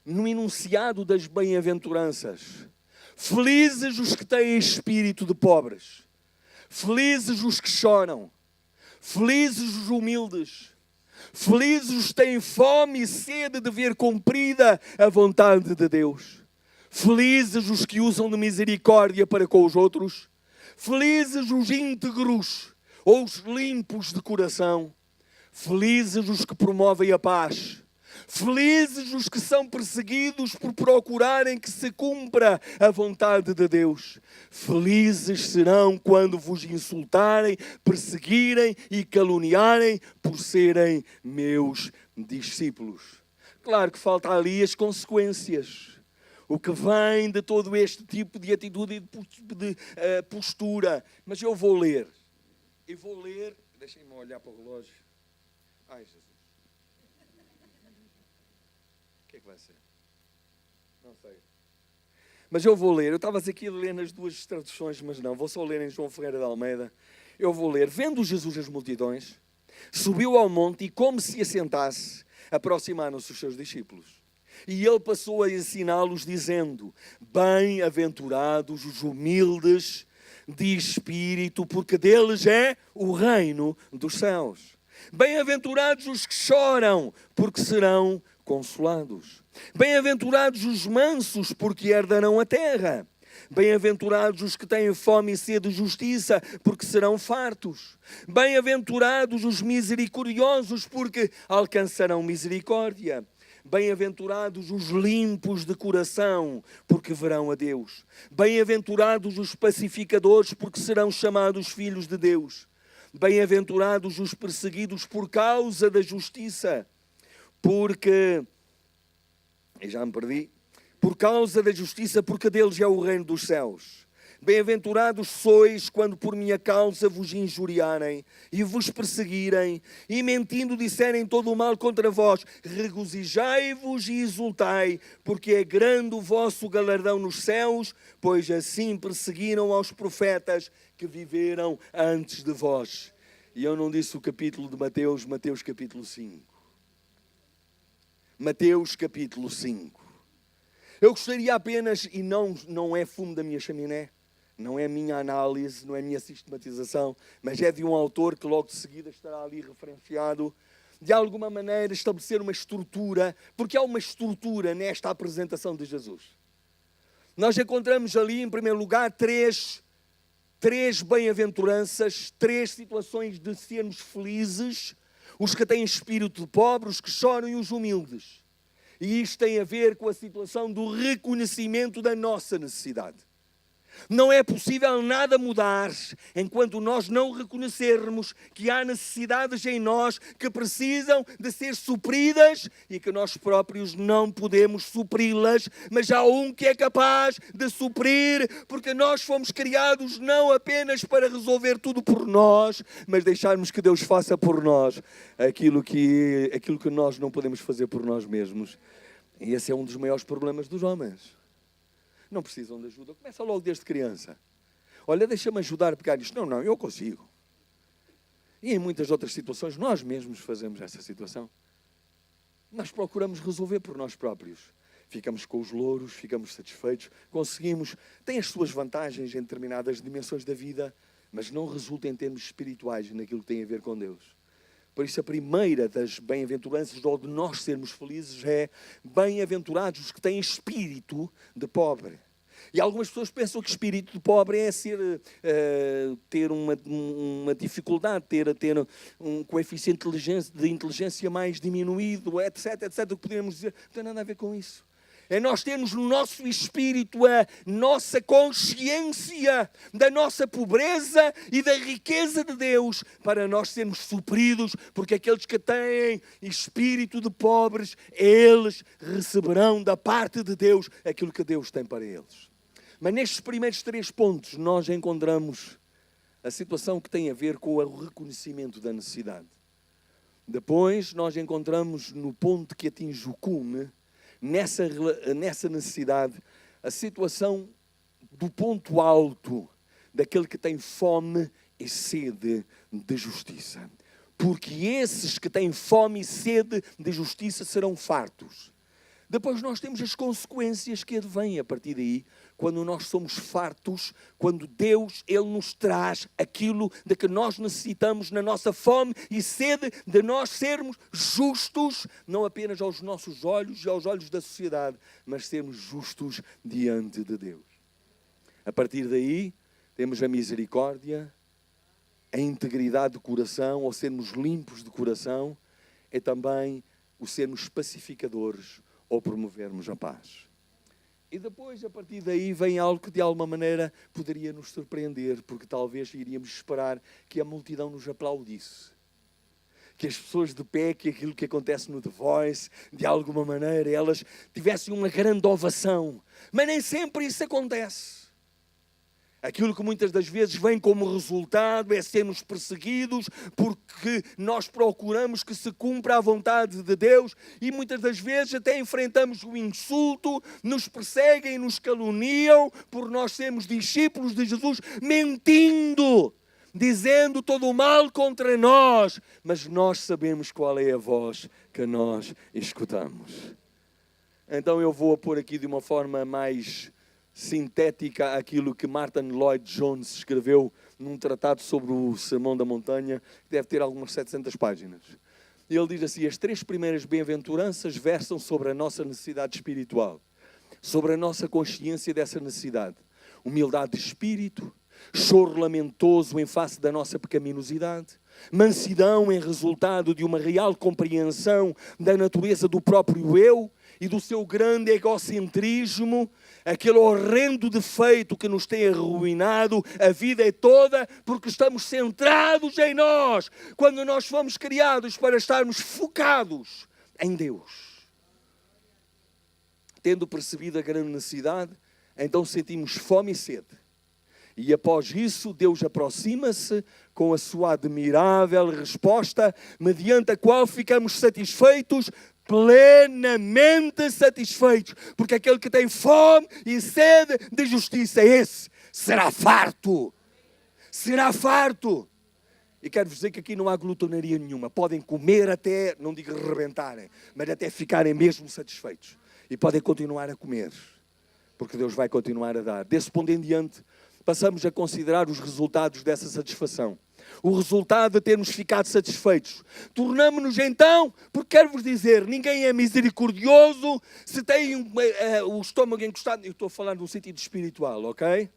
[SPEAKER 1] no enunciado das bem-aventuranças. Felizes os que têm espírito de pobres. Felizes os que choram. Felizes os humildes. Felizes os que têm fome e sede de ver cumprida a vontade de Deus. Felizes os que usam de misericórdia para com os outros. Felizes os íntegros ou os limpos de coração. Felizes os que promovem a paz. Felizes os que são perseguidos por procurarem que se cumpra a vontade de Deus. Felizes serão quando vos insultarem, perseguirem e caluniarem por serem meus discípulos. Claro que falta ali as consequências. O que vem de todo este tipo de atitude e de postura. Mas eu vou ler. E vou ler. Deixem-me olhar para o relógio. Ai, Jesus. O que é que vai ser? Não sei. Mas eu vou ler. Eu estava aqui a ler nas duas traduções, mas não. Vou só ler em João Ferreira de Almeida. Eu vou ler. Vendo Jesus as multidões, subiu ao monte e, como se assentasse, aproximaram-se os seus discípulos. E ele passou a ensiná-los, dizendo: bem-aventurados os humildes de espírito, porque deles é o reino dos céus. Bem-aventurados os que choram, porque serão consolados. Bem-aventurados os mansos, porque herdarão a terra. Bem-aventurados os que têm fome e sede de justiça, porque serão fartos. Bem-aventurados os misericordiosos, porque alcançarão misericórdia. Bem-aventurados os limpos de coração, porque verão a Deus. Bem-aventurados os pacificadores, porque serão chamados filhos de Deus. Bem-aventurados os perseguidos por causa da justiça, porque... Eu já me perdi. Por causa da justiça, porque deles é o reino dos céus. Bem-aventurados sois quando por minha causa vos injuriarem e vos perseguirem e mentindo disserem todo o mal contra vós. Regozijai-vos e exultai, porque é grande o vosso galardão nos céus, pois assim perseguiram aos profetas que viveram antes de vós. E eu não disse o capítulo de Mateus, Mateus capítulo 5. Mateus capítulo 5. Eu gostaria apenas, e não é fumo da minha chaminé, não é minha análise, não é minha sistematização, mas é de um autor que logo de seguida estará ali referenciado, de alguma maneira estabelecer uma estrutura, porque há uma estrutura nesta apresentação de Jesus. Nós encontramos ali, em primeiro lugar, três bem-aventuranças, três situações de sermos felizes: os que têm espírito de pobre, os que choram e os humildes. E isto tem a ver com a situação do reconhecimento da nossa necessidade. Não é possível nada mudar enquanto nós não reconhecermos que há necessidades em nós que precisam de ser supridas e que nós próprios não podemos supri-las, mas há um que é capaz de suprir, porque nós fomos criados não apenas para resolver tudo por nós, mas deixarmos que Deus faça por nós aquilo que nós não podemos fazer por nós mesmos. E esse é um dos maiores problemas dos homens. Não precisam de ajuda. Começa logo desde criança. Olha, deixa-me ajudar a pegar isto. Não, eu consigo. E em muitas outras situações, nós mesmos fazemos essa situação. Nós procuramos resolver por nós próprios. Ficamos com os louros, ficamos satisfeitos, conseguimos. Tem as suas vantagens em determinadas dimensões da vida, mas não resulta em termos espirituais naquilo que tem a ver com Deus. Por isso a primeira das bem-aventuranças, ou de nós sermos felizes, é: bem-aventurados os que têm espírito de pobre. E algumas pessoas pensam que espírito de pobre é ter uma dificuldade, ter um coeficiente de inteligência mais diminuído, etc, o que poderíamos dizer. Não tem nada a ver com isso. É nós termos no nosso espírito a nossa consciência da nossa pobreza e da riqueza de Deus, para nós sermos supridos, porque aqueles que têm espírito de pobres, eles receberão da parte de Deus aquilo que Deus tem para eles. Mas nestes primeiros 3 pontos nós encontramos a situação que tem a ver com o reconhecimento da necessidade. Depois nós encontramos no ponto que atinge o cume, nessa necessidade, a situação do ponto alto daquele que tem fome e sede de justiça. Porque esses que têm fome e sede de justiça serão fartos. Depois nós temos as consequências que advêm a partir daí, quando nós somos fartos, quando Deus, Ele nos traz aquilo de que nós necessitamos na nossa fome e sede de nós sermos justos, não apenas aos nossos olhos e aos olhos da sociedade, mas sermos justos diante de Deus. A partir daí, temos a misericórdia, a integridade de coração, ou sermos limpos de coração, é também o sermos pacificadores ou promovermos a paz. E depois, a partir daí, vem algo que de alguma maneira poderia nos surpreender, porque talvez iríamos esperar que a multidão nos aplaudisse. Que as pessoas de pé, que aquilo que acontece no The Voice, de alguma maneira, elas tivessem uma grande ovação. Mas nem sempre isso acontece. Aquilo que muitas das vezes vem como resultado é sermos perseguidos porque nós procuramos que se cumpra a vontade de Deus e muitas das vezes até enfrentamos o insulto, nos perseguem, nos caluniam por nós sermos discípulos de Jesus, mentindo, dizendo todo o mal contra nós, mas nós sabemos qual é a voz que nós escutamos. Então eu vou pôr aqui de uma forma mais sintética aquilo que Martin Lloyd-Jones escreveu num tratado sobre o Sermão da Montanha, que deve ter algumas 700 páginas. Ele diz assim: as 3 primeiras bem-aventuranças versam sobre a nossa necessidade espiritual, sobre a nossa consciência dessa necessidade, humildade de espírito, choro lamentoso em face da nossa pecaminosidade, mansidão em resultado de uma real compreensão da natureza do próprio eu e do seu grande egocentrismo, aquele horrendo defeito que nos tem arruinado a vida toda, porque estamos centrados em nós, quando nós fomos criados para estarmos focados em Deus. Tendo percebido a grande necessidade, então sentimos fome e sede. E após isso, Deus aproxima-se com a sua admirável resposta, mediante a qual ficamos satisfeitos, plenamente satisfeitos. Porque aquele que tem fome e sede de justiça, esse será farto. Será farto. E quero-vos dizer que aqui não há glutonaria nenhuma. Podem comer até, não digo rebentarem, mas até ficarem mesmo satisfeitos. E podem continuar a comer, porque Deus vai continuar a dar. Desse ponto em diante, passamos a considerar os resultados dessa satisfação. O resultado de termos ficado satisfeitos. Tornamo-nos então, porque quero-vos dizer, ninguém é misericordioso se tem o estômago encostado. Eu estou a falar no sentido espiritual, ok?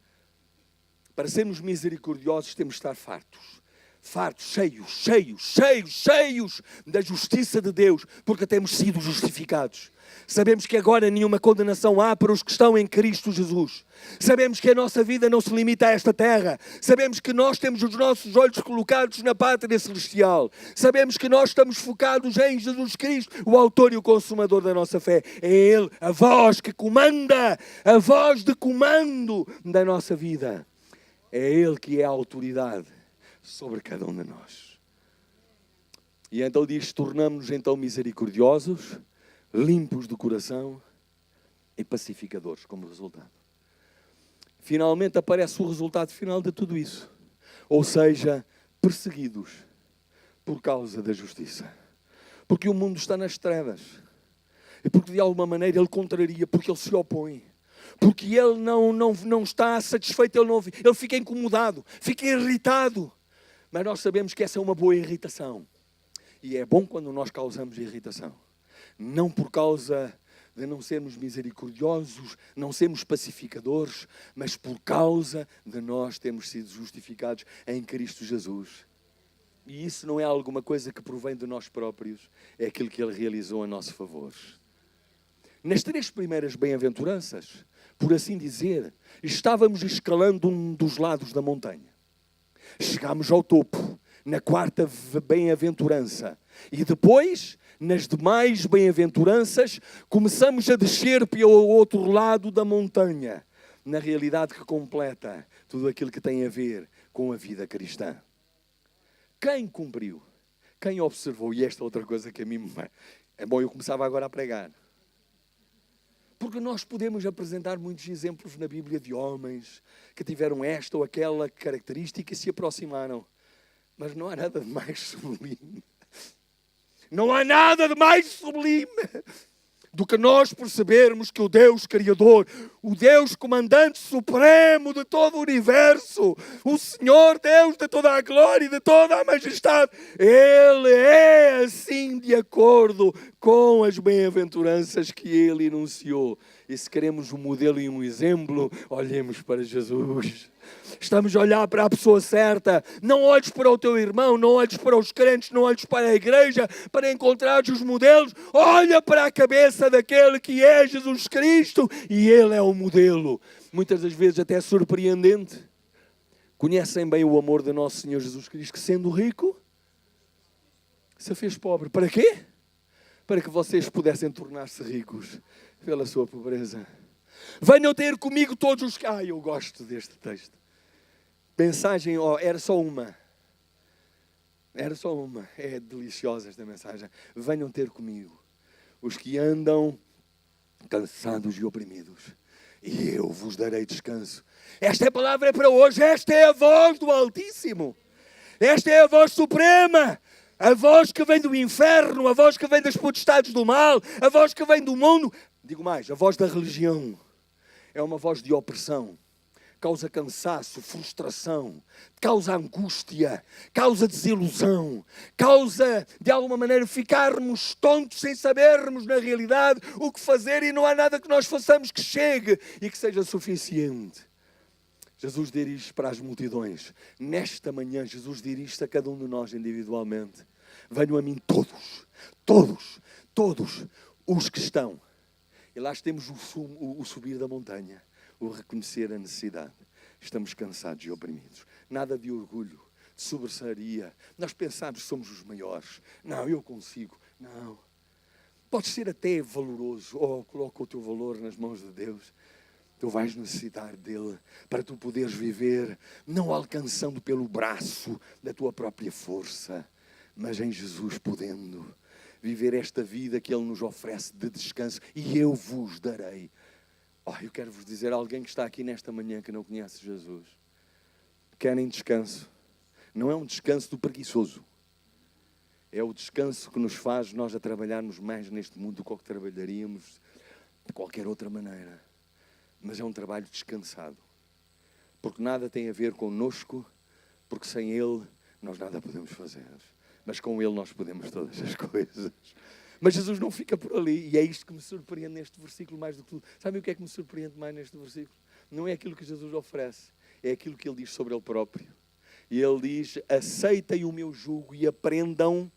[SPEAKER 1] Para sermos misericordiosos temos de estar fartos. Fartos, cheios da justiça de Deus, porque temos sido justificados. Sabemos que agora nenhuma condenação há para os que estão em Cristo Jesus. Sabemos que a nossa vida não se limita a esta terra. Sabemos que nós temos os nossos olhos colocados na pátria celestial. Sabemos que nós estamos focados em Jesus Cristo, o autor e o consumador da nossa fé. É Ele, a voz que comanda, a voz de comando da nossa vida. É Ele que é a autoridade sobre cada um de nós. E então diz, tornamos-nos então misericordiosos, limpos de coração e pacificadores como resultado. Finalmente aparece o resultado final de tudo isso. Ou seja, perseguidos por causa da justiça. Porque o mundo está nas trevas. E porque de alguma maneira ele contraria, porque ele se opõe. Porque ele não está satisfeito, ele fica incomodado, fica irritado. Mas nós sabemos que essa é uma boa irritação. E é bom quando nós causamos irritação. Não por causa de não sermos misericordiosos, não sermos pacificadores, mas por causa de nós termos sido justificados em Cristo Jesus. E isso não é alguma coisa que provém de nós próprios, é aquilo que Ele realizou a nosso favor. Nas 3 primeiras bem-aventuranças, por assim dizer, estávamos escalando um dos lados da montanha. Chegámos ao topo, na 4ª bem-aventurança. E depois, nas demais bem-aventuranças, começamos a descer para o outro lado da montanha. Na realidade que completa tudo aquilo que tem a ver com a vida cristã. Quem cumpriu? Quem observou? E esta é outra coisa que a mim... É bom, eu começava agora a pregar. Porque nós podemos apresentar muitos exemplos na Bíblia de homens que tiveram esta ou aquela característica e se aproximaram. Mas não há nada de mais sublime. Não há nada de mais sublime do que nós percebermos que o Deus Criador, o Deus Comandante Supremo de todo o Universo, o Senhor Deus de toda a glória e de toda a majestade, Ele é assim de acordo com as bem-aventuranças que Ele enunciou. E se queremos um modelo e um exemplo, olhemos para Jesus. Estamos a olhar para a pessoa certa. Não olhes para o teu irmão, não olhes para os crentes, não olhes para a igreja para encontrar os modelos. Olha para a cabeça daquele que é Jesus Cristo e Ele é o modelo. Muitas das vezes até surpreendente. Conhecem bem o amor do nosso Senhor Jesus Cristo, que sendo rico, se fez pobre. Para quê? Para que vocês pudessem tornar-se ricos pela sua pobreza. Venham ter comigo todos os... eu gosto deste texto. Mensagem, era só uma. Era só uma. É deliciosa esta mensagem. Venham ter comigo os que andam cansados e oprimidos, e eu vos darei descanso. Esta palavra é para hoje. Esta é a voz do Altíssimo. Esta é a voz suprema. A voz que vem do inferno, a voz que vem das potestades do mal, a voz que vem do mundo. Digo mais, a voz da religião é uma voz de opressão. Causa cansaço, frustração, causa angústia, causa desilusão, causa, de alguma maneira, ficarmos tontos sem sabermos, na realidade, o que fazer, e não há nada que nós façamos que chegue e que seja suficiente. Jesus dirige para as multidões. Nesta manhã, Jesus dirige a cada um de nós individualmente. Venham a mim todos os que estão. E lá temos o subir da montanha, o reconhecer a necessidade. Estamos cansados e oprimidos. Nada de orgulho, de sobersaria. Nós pensamos que somos os maiores. Não, eu consigo. Não. Podes ser até valoroso. Coloca o teu valor nas mãos de Deus. Tu vais necessitar dele para tu poderes viver, não alcançando pelo braço da tua própria força, mas em Jesus podendo viver esta vida que Ele nos oferece de descanso. E eu vos darei. Eu quero vos dizer, alguém que está aqui nesta manhã que não conhece Jesus, querem descanso. Não é um descanso do preguiçoso. É o descanso que nos faz nós a trabalharmos mais neste mundo do que trabalharíamos de qualquer outra maneira. Mas é um trabalho descansado. Porque nada tem a ver connosco, porque sem Ele nós nada podemos fazer. Mas com Ele nós podemos todas as coisas. Mas Jesus não fica por ali. E é isto que me surpreende neste versículo mais do que tudo. Sabem o que é que me surpreende mais neste versículo? Não é aquilo que Jesus oferece. É aquilo que Ele diz sobre Ele próprio. E Ele diz, aceitem o meu jugo e aprendam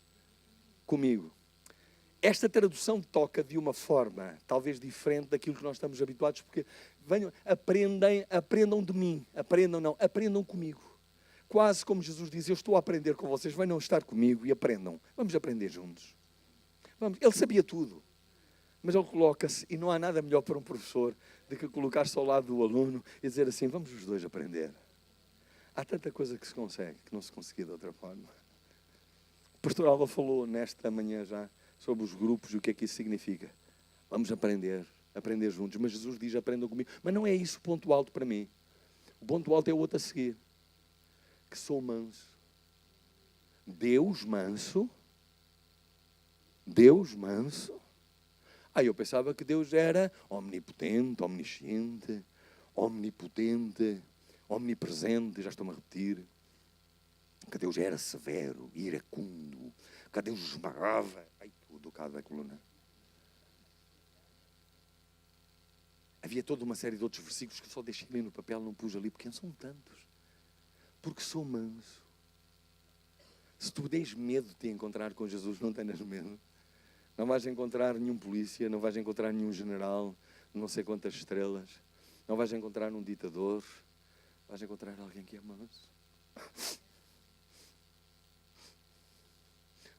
[SPEAKER 1] comigo. Esta tradução toca de uma forma talvez diferente daquilo que nós estamos habituados, porque venham, aprendam de mim, aprendam comigo. Quase como Jesus diz, eu estou a aprender com vocês, venham estar comigo e aprendam. Vamos aprender juntos. Vamos. Ele sabia tudo, mas ele coloca-se, e não há nada melhor para um professor do que colocar-se ao lado do aluno e dizer assim, vamos os dois aprender. Há tanta coisa que se consegue, que não se conseguia de outra forma. O pastor Alva falou nesta manhã já sobre os grupos e o que é que isso significa. Vamos aprender juntos. Mas Jesus diz, aprendam comigo. Mas não é isso o ponto alto para mim. O ponto alto é o outro a seguir. Que sou manso. Deus manso? Deus manso? Eu pensava que Deus era omnipotente, omnisciente, omnipotente, omnipresente, já estou-me a repetir. Que Deus era severo, iracundo, que Deus esmagava. Do caso da coluna. Havia toda uma série de outros versículos que só deixei ali no papel, não pus ali, porque são tantos. Porque sou manso. Se tu tens medo de te encontrar com Jesus, não tenhas medo. Não vais encontrar nenhum polícia, não vais encontrar nenhum general, não sei quantas estrelas. Não vais encontrar um ditador. Vais encontrar alguém que é manso.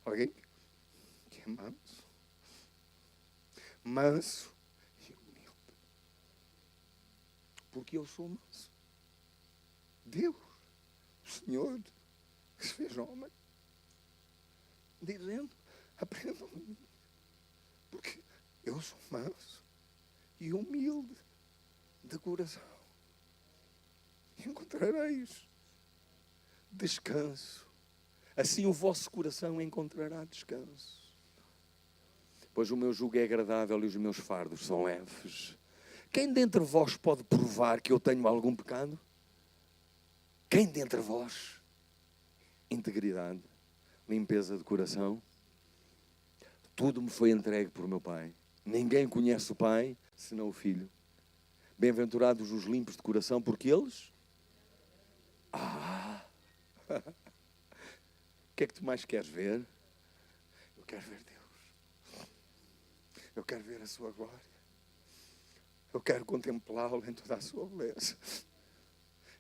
[SPEAKER 1] Alguém que é manso. Manso e humilde. Porque eu sou manso. Deus, o Senhor, que se fez homem, dizendo, aprendam de mim. Porque eu sou manso e humilde de coração. E encontrareis descanso. Assim o vosso coração encontrará descanso. Pois o meu jugo é agradável e os meus fardos são leves. Quem dentre vós pode provar que eu tenho algum pecado? Quem dentre vós? Integridade, limpeza de coração. Tudo me foi entregue por meu Pai. Ninguém conhece o Pai, senão o Filho. Bem-aventurados os limpos de coração, porque eles O que é que tu mais queres ver? Eu quero ver Deus. Eu quero ver a sua glória. Eu quero contemplá-lo em toda a sua beleza.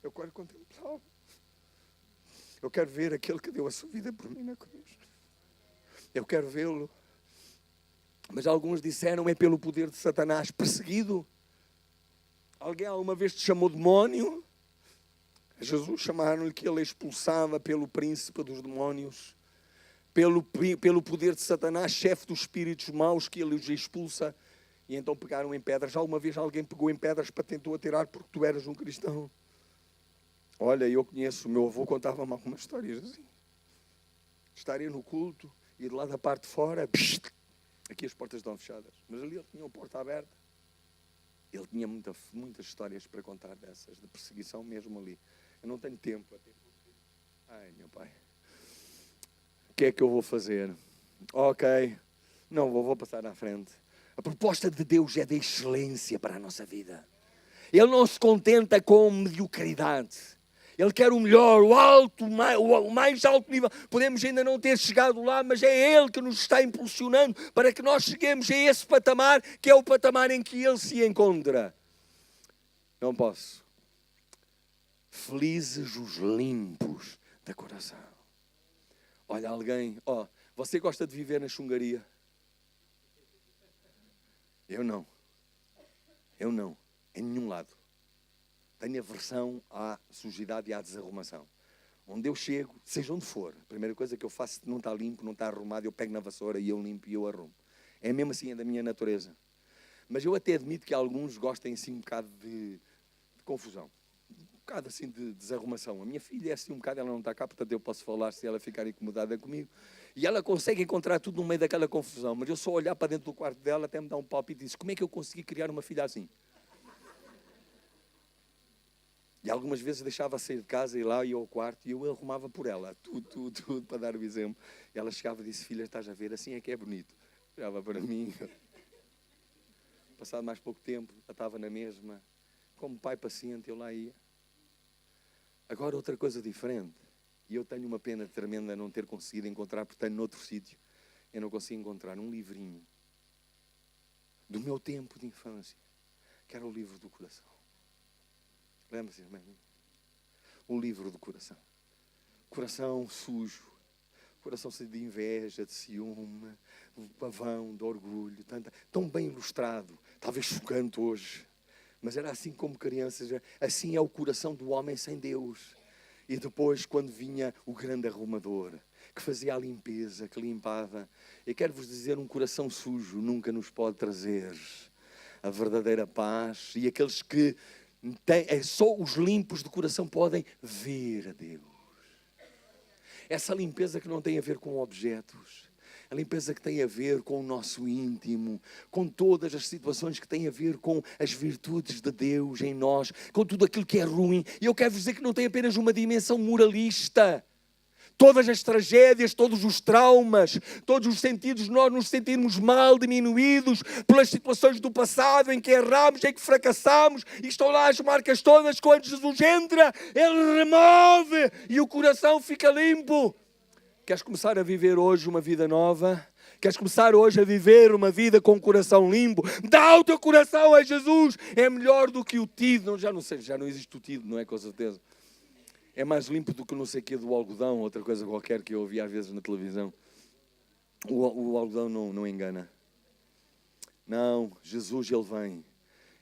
[SPEAKER 1] Eu quero contemplá-lo. Eu quero ver aquele que deu a sua vida por mim na cruz. Eu quero vê-lo. Mas alguns disseram, é pelo poder de Satanás perseguido. Alguém alguma vez te chamou demónio? Jesus chamaram-lhe que ele expulsava pelo príncipe dos demónios, pelo poder de Satanás, chefe dos espíritos maus, que ele os expulsa. E então pegaram em pedras. Já alguma vez alguém pegou em pedras para tentar atirar porque tu eras um cristão? Olha, eu conheço, o meu avô contava-me algumas histórias assim. Estaria no culto e de lá da parte de fora, aqui as portas estão fechadas, mas ali ele tinha uma porta aberta. Ele tinha muitas histórias para contar dessas, de perseguição mesmo ali. Eu não tenho tempo. Ai, meu pai. O que é que eu vou fazer? Ok, não vou passar à frente. A proposta de Deus é de excelência para a nossa vida. Ele não se contenta com mediocridade. Ele quer o melhor, o alto, o mais alto nível. Podemos ainda não ter chegado lá, mas é Ele que nos está impulsionando para que nós cheguemos a esse patamar, que é o patamar em que Ele se encontra. Não posso. Felizes os limpos de coração. Olha alguém, você gosta de viver na chungaria? Eu não, em nenhum lado. Tenho aversão à sujidade e à desarrumação. Onde eu chego, seja onde for, a primeira coisa que eu faço, se não está limpo, não está arrumado, eu pego na vassoura e eu limpo e eu arrumo. É mesmo assim, é da minha natureza. Mas eu até admito que alguns gostem assim um bocado de confusão. Um bocado assim de desarrumação. A minha filha é assim um bocado, ela não está cá, portanto eu posso falar se ela ficar incomodada comigo. E ela consegue encontrar tudo no meio daquela confusão. Mas eu só olhar para dentro do quarto dela até me dá um palpite e diz, como é que eu consegui criar uma filha assim? E algumas vezes deixava sair de casa e lá ia ao quarto e eu arrumava por ela, tudo, para dar o exemplo. E ela chegava e disse, filha, estás a ver, assim é que é bonito. Olhava para mim. Passado mais pouco tempo, ela estava na mesma. Como pai paciente, eu lá ia. Agora outra coisa diferente. E eu tenho uma pena tremenda não ter conseguido encontrar, porque tenho noutro sítio. Eu não consigo encontrar um livrinho do meu tempo de infância, que era o livro do coração. Lembra-se, irmão? O livro do coração. Coração sujo. Coração de inveja, de ciúme, de pavão, de orgulho. Tão bem ilustrado. Talvez chocante hoje. Mas era assim como crianças. Assim é o coração do homem sem Deus. E depois, quando vinha o grande arrumador, que fazia a limpeza, que limpava. Eu quero vos dizer, um coração sujo nunca nos pode trazer a verdadeira paz. E aqueles que só os limpos de coração podem ver a Deus. Essa limpeza que não tem a ver com objetos, a limpeza que tem a ver com o nosso íntimo, com todas as situações que têm a ver com as virtudes de Deus em nós, com tudo aquilo que é ruim. E eu quero vos dizer que não tem apenas uma dimensão moralista. Todas as tragédias, todos os traumas, todos os sentidos, nós nos sentirmos mal, diminuídos pelas situações do passado em que erramos, em que fracassamos, e estão lá as marcas todas. Quando Jesus entra, Ele remove e o coração fica limpo. Queres começar a viver hoje uma vida nova? Queres começar hoje a viver uma vida com o coração limpo? Dá o teu coração a Jesus. É melhor do que o tido. Já não existe o tido, não é, com certeza. É mais limpo do que não sei o que do algodão, outra coisa qualquer que eu ouvi às vezes na televisão. O algodão não engana. Não, Jesus, Ele vem.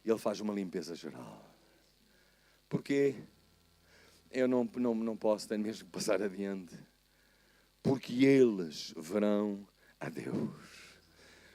[SPEAKER 1] Ele faz uma limpeza geral. Porquê? Eu não posso, tenho mesmo que passar adiante. Porque eles verão a Deus.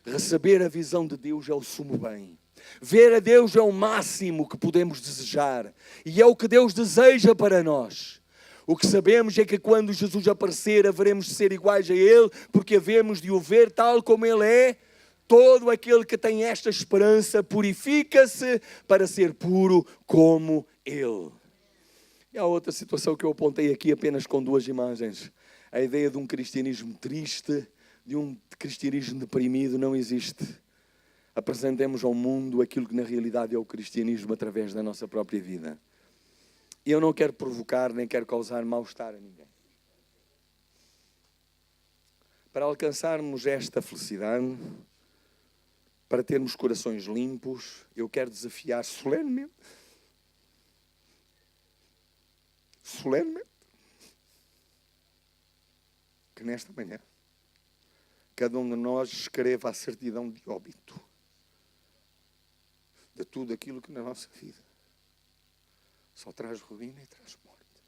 [SPEAKER 1] Receber a visão de Deus é o sumo bem. Ver a Deus é o máximo que podemos desejar. E é o que Deus deseja para nós. O que sabemos é que quando Jesus aparecer, haveremos de ser iguais a Ele, porque havemos de o ver tal como Ele é. Todo aquele que tem esta esperança purifica-se para ser puro como Ele. E há outra situação que eu apontei aqui apenas com duas imagens. A ideia de um cristianismo triste, de um cristianismo deprimido, não existe. Apresentemos ao mundo aquilo que na realidade é o cristianismo através da nossa própria vida. E eu não quero provocar, nem quero causar mal-estar a ninguém. Para alcançarmos esta felicidade, para termos corações limpos, eu quero desafiar solenemente, que nesta manhã, cada um de nós escreva a certidão de óbito de tudo aquilo que na nossa vida só traz ruína e traz morte.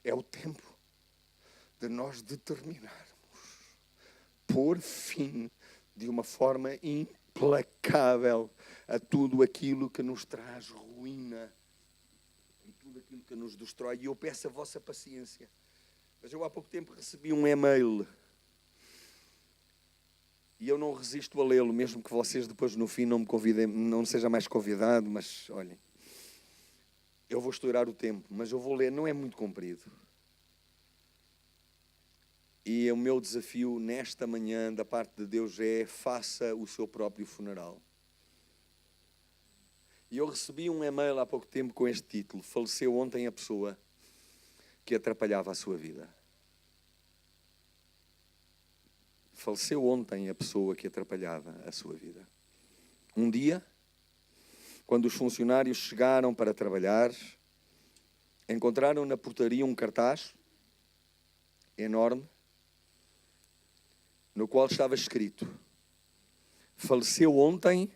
[SPEAKER 1] É o tempo de nós determinarmos pôr fim de uma forma implacável a tudo aquilo que nos traz ruína e tudo aquilo que nos destrói. E eu peço a vossa paciência. Mas eu há pouco tempo recebi um e-mail e eu não resisto a lê-lo, mesmo que vocês depois no fim não me convidem, não seja mais convidado, mas olhem, eu vou estourar o tempo, mas eu vou ler, não é muito comprido. E o meu desafio nesta manhã da parte de Deus é: faça o seu próprio funeral. E eu recebi um e-mail há pouco tempo com este título: faleceu ontem a pessoa que atrapalhava a sua vida. Faleceu ontem a pessoa que atrapalhava a sua vida. Um dia, quando os funcionários chegaram para trabalhar, encontraram na portaria um cartaz enorme, no qual estava escrito: faleceu ontem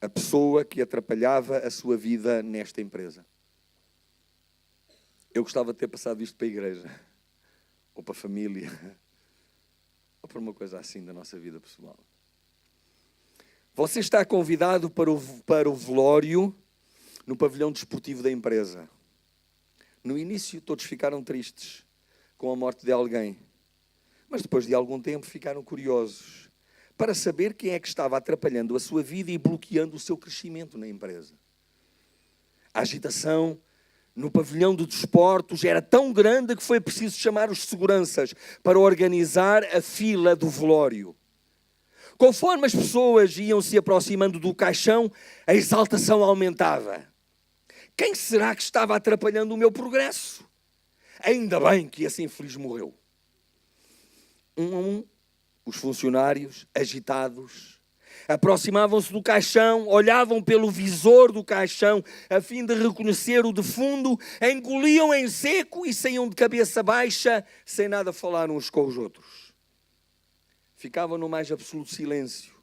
[SPEAKER 1] a pessoa que atrapalhava a sua vida nesta empresa. Eu gostava de ter passado isto para a igreja, ou para a família, ou para uma coisa assim da nossa vida pessoal. Você está convidado para o velório no pavilhão desportivo da empresa. No início todos ficaram tristes com a morte de alguém, mas depois de algum tempo ficaram curiosos para saber quem é que estava atrapalhando a sua vida e bloqueando o seu crescimento na empresa. A agitação no pavilhão de desportos era tão grande que foi preciso chamar os seguranças para organizar a fila do velório. Conforme as pessoas iam se aproximando do caixão, a exaltação aumentava. Quem será que estava atrapalhando o meu progresso? Ainda bem que esse infeliz morreu. Um a um, os funcionários, agitados, aproximavam-se do caixão, olhavam pelo visor do caixão a fim de reconhecer o defunto, engoliam em seco e saíam de cabeça baixa, sem nada falar uns com os outros. Ficavam no mais absoluto silêncio,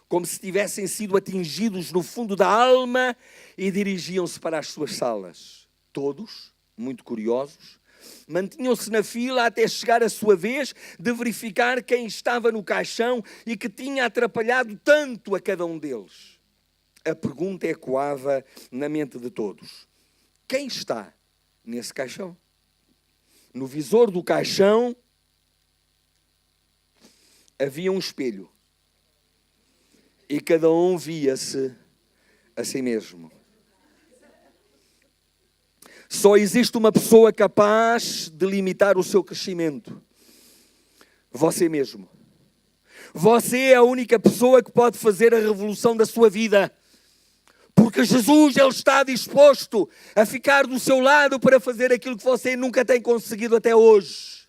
[SPEAKER 1] como se tivessem sido atingidos no fundo da alma, e dirigiam-se para as suas salas. Todos, muito curiosos, mantinham-se na fila até chegar a sua vez de verificar quem estava no caixão e que tinha atrapalhado tanto a cada um deles. A pergunta ecoava na mente de todos: quem está nesse caixão? No visor do caixão havia um espelho e cada um via-se a si mesmo. Só existe uma pessoa capaz de limitar o seu crescimento: você mesmo. Você é a única pessoa que pode fazer a revolução da sua vida. Porque Jesus, Ele está disposto a ficar do seu lado para fazer aquilo que você nunca tem conseguido até hoje.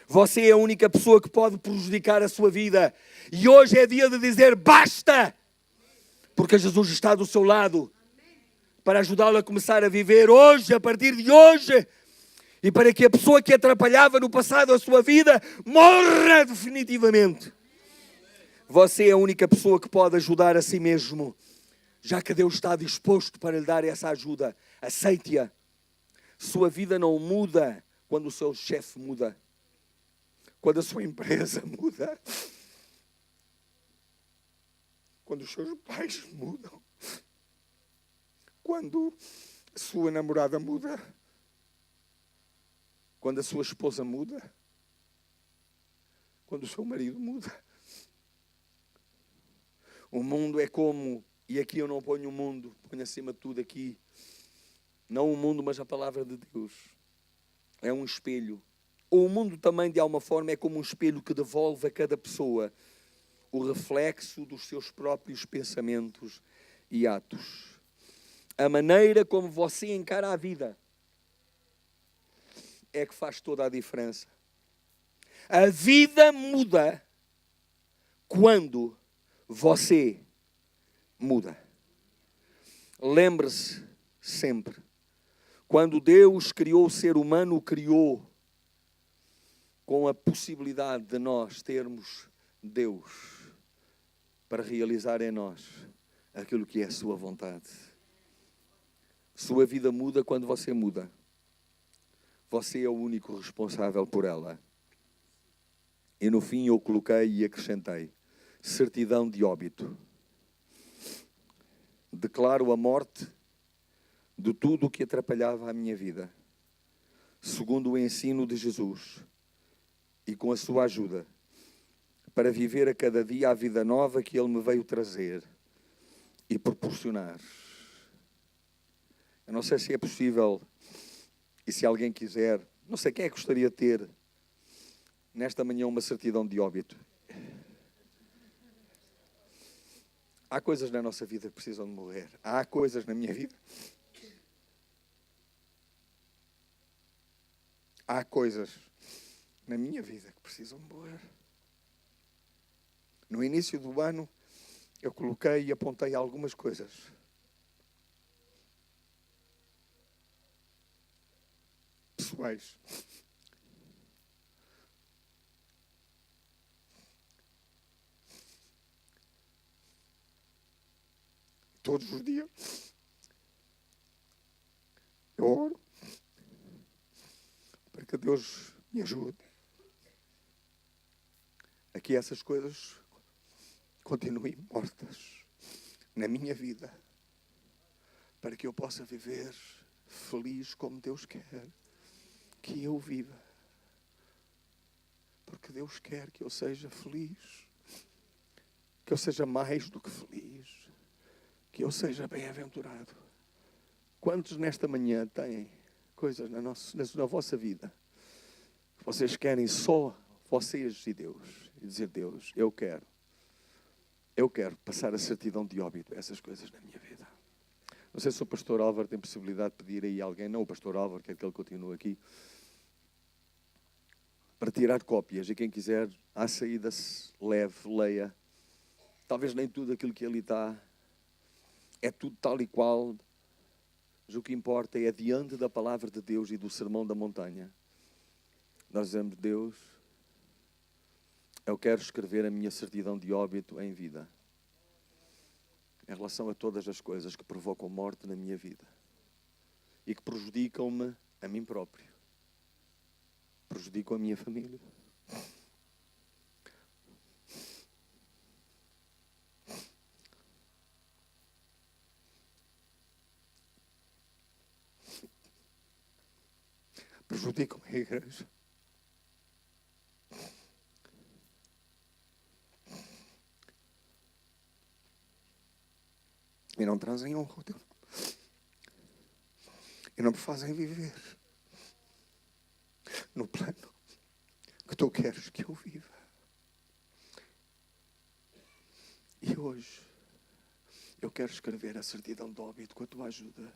[SPEAKER 1] Você é a única pessoa que pode prejudicar a sua vida. E hoje é dia de dizer basta! Porque Jesus está do seu lado para ajudá-lo a começar a viver hoje, a partir de hoje. E para que a pessoa que atrapalhava no passado a sua vida morra definitivamente. Você é a única pessoa que pode ajudar a si mesmo. Já que Deus está disposto para lhe dar essa ajuda, aceite-a. Sua vida não muda quando o seu chefe muda. Quando a sua empresa muda. Quando os seus pais mudam. Quando a sua namorada muda. Quando a sua esposa muda. Quando o seu marido muda. O mundo é como, e aqui eu não ponho o mundo, ponho acima de tudo aqui, não o mundo, mas a palavra de Deus. É um espelho. Ou o mundo também, de alguma forma, é como um espelho que devolve a cada pessoa o reflexo dos seus próprios pensamentos e atos. A maneira como você encara a vida é que faz toda a diferença. A vida muda quando você muda. Lembre-se sempre, quando Deus criou o ser humano, o criou com a possibilidade de nós termos Deus para realizar em nós aquilo que é a sua vontade. Sua vida muda quando você muda. Você é o único responsável por ela. E no fim eu coloquei e acrescentei: certidão de óbito. Declaro a morte de tudo o que atrapalhava a minha vida, segundo o ensino de Jesus, e com a sua ajuda, para viver a cada dia a vida nova que Ele me veio trazer e proporcionar. Eu não sei se é possível, e se alguém quiser, não sei quem é que gostaria de ter nesta manhã uma certidão de óbito. Há coisas na nossa vida que precisam de morrer. Há coisas na minha vida. Há coisas na minha vida que precisam de morrer. No início do ano, eu coloquei e apontei algumas coisas. Pessoais. Todos os dias eu oro para que Deus me ajude a que essas coisas continuem mortas na minha vida, para que eu possa viver feliz como Deus quer que eu viva. Porque Deus quer que eu seja feliz, que eu seja mais do que feliz, que eu seja bem-aventurado. Quantos nesta manhã têm coisas na vossa vida que vocês querem só vocês e Deus? E dizer: Deus, eu quero passar a certidão de óbito a essas coisas na minha vida. Não sei se o pastor Álvaro tem possibilidade de pedir aí a alguém, não o pastor Álvaro, quer que ele continue aqui, para tirar cópias. E quem quiser, à saída, leve, leia. Talvez nem tudo aquilo que ali está é tudo tal e qual, mas o que importa é diante da palavra de Deus e do sermão da montanha. Nós dizemos: Deus, eu quero escrever a minha certidão de óbito em vida, em relação a todas as coisas que provocam morte na minha vida e que prejudicam-me a mim próprio, prejudicam a minha família. Prejudicam a igreja. E não trazem honra ao teu nome. E não me fazem viver no plano que tu queres que eu viva. E hoje eu quero escrever a certidão de óbito com a tua ajuda.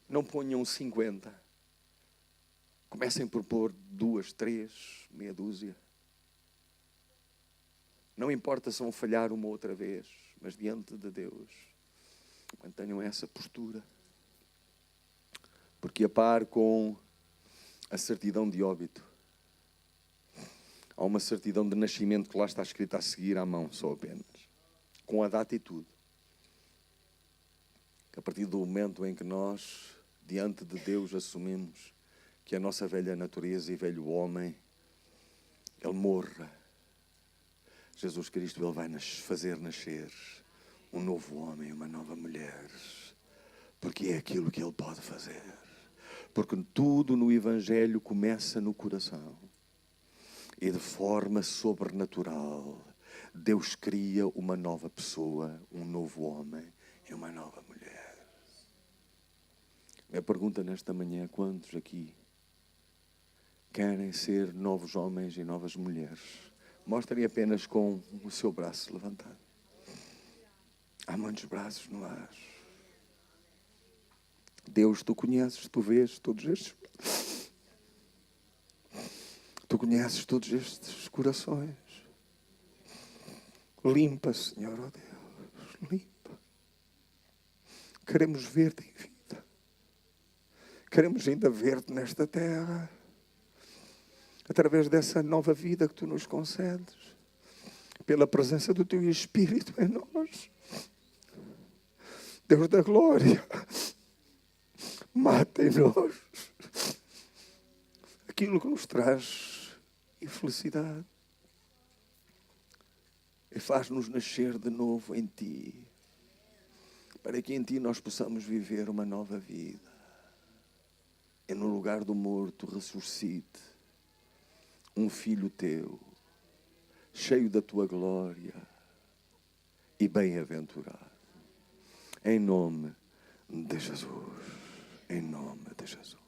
[SPEAKER 1] Não ponham 50. Comecem por pôr 2, 3, meia dúzia. Não importa se vão falhar uma outra vez, mas diante de Deus, mantenham essa postura. Porque a par com a certidão de óbito, há uma certidão de nascimento que lá está escrita a seguir à mão, só apenas. Com a data e tudo. Que a partir do momento em que nós, diante de Deus, assumimos que a nossa velha natureza e velho homem, ele morra. Jesus Cristo, ele vai nos fazer nascer um novo homem, uma nova mulher. Porque é aquilo que ele pode fazer. Porque tudo no Evangelho começa no coração. E de forma sobrenatural, Deus cria uma nova pessoa, um novo homem e uma nova mulher. Minha pergunta nesta manhã: quantos aqui querem ser novos homens e novas mulheres? Mostrem apenas com o seu braço levantado. Há muitos braços no ar. Deus, tu conheces, tu vês todos estes. Tu conheces todos estes corações. Limpa, Senhor, ó Deus, limpa. Queremos ver-te em vida. Queremos ainda ver-te nesta terra. Através dessa nova vida que tu nos concedes. Pela presença do teu Espírito em nós. Deus da glória. Mata em nós aquilo que nos traz infelicidade. E faz-nos nascer de novo em Ti. Para que em Ti nós possamos viver uma nova vida. E no lugar do morto ressuscite um filho Teu, cheio da Tua glória e bem-aventurado. Em nome de Jesus. Em nome de Jesus.